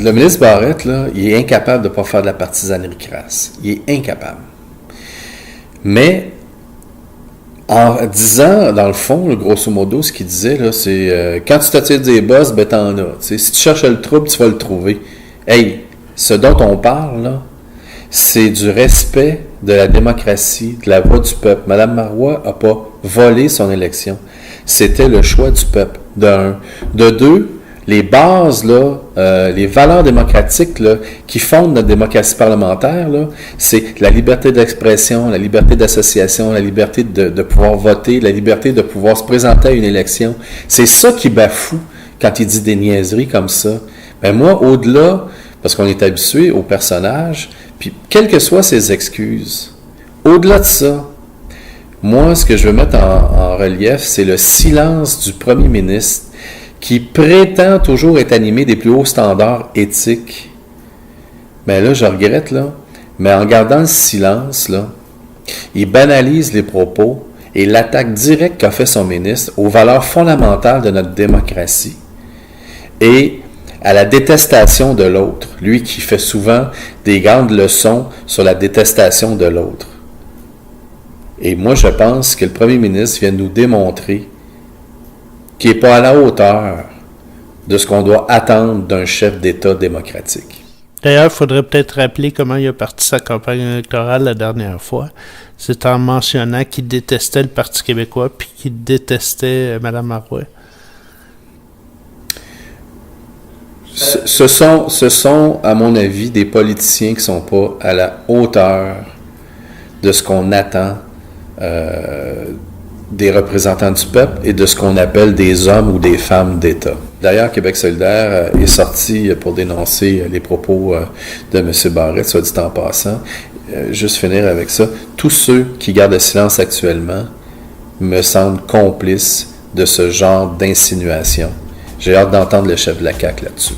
Le ministre Barrette, là, il est incapable de ne pas faire de la partisanerie crasse. Il est incapable. Mais, en disant, dans le fond, grosso modo, ce qu'il disait, là, c'est quand tu t'attires des bosses, ben t'en as. T'sais, si tu cherches le trouble, tu vas le trouver. Hey, ce dont on parle, là, c'est du respect de la démocratie, de la voix du peuple. Mme Marois n'a pas volé son élection. C'était le choix du peuple, de un. De deux, les bases, là, les valeurs démocratiques là, qui fondent notre démocratie parlementaire, là, c'est la liberté d'expression, la liberté d'association, la liberté de pouvoir voter, la liberté de pouvoir se présenter à une élection. C'est ça qui bafoue quand il dit des niaiseries comme ça. Ben moi, au-delà, parce qu'on est habitué au personnage, puis quelles que soient ses excuses, au-delà de ça, moi, ce que je veux mettre en relief, c'est le silence du premier ministre qui prétend toujours être animé des plus hauts standards éthiques. Mais là, je regrette, là, mais en gardant le silence, là, il banalise les propos et l'attaque directe qu'a fait son ministre aux valeurs fondamentales de notre démocratie et à la détestation de l'autre. Lui qui fait souvent des grandes leçons sur la détestation de l'autre. Et moi, je pense que le premier ministre vient de nous démontrer qu'il n'est pas à la hauteur de ce qu'on doit attendre d'un chef d'État démocratique. D'ailleurs, il faudrait peut-être rappeler comment il a parti sa campagne électorale la dernière fois. C'est en mentionnant qu'il détestait le Parti québécois puis qu'il détestait Mme Marois. Ce sont, à mon avis, des politiciens qui ne sont pas à la hauteur de ce qu'on attend des représentants du peuple et de ce qu'on appelle des hommes ou des femmes d'État. D'ailleurs, Québec solidaire est sorti pour dénoncer les propos de M. Barrette, soit dit en passant. Juste finir avec ça. Tous ceux qui gardent le silence actuellement me semblent complices de ce genre d'insinuation. J'ai hâte d'entendre le chef de la CAQ là-dessus.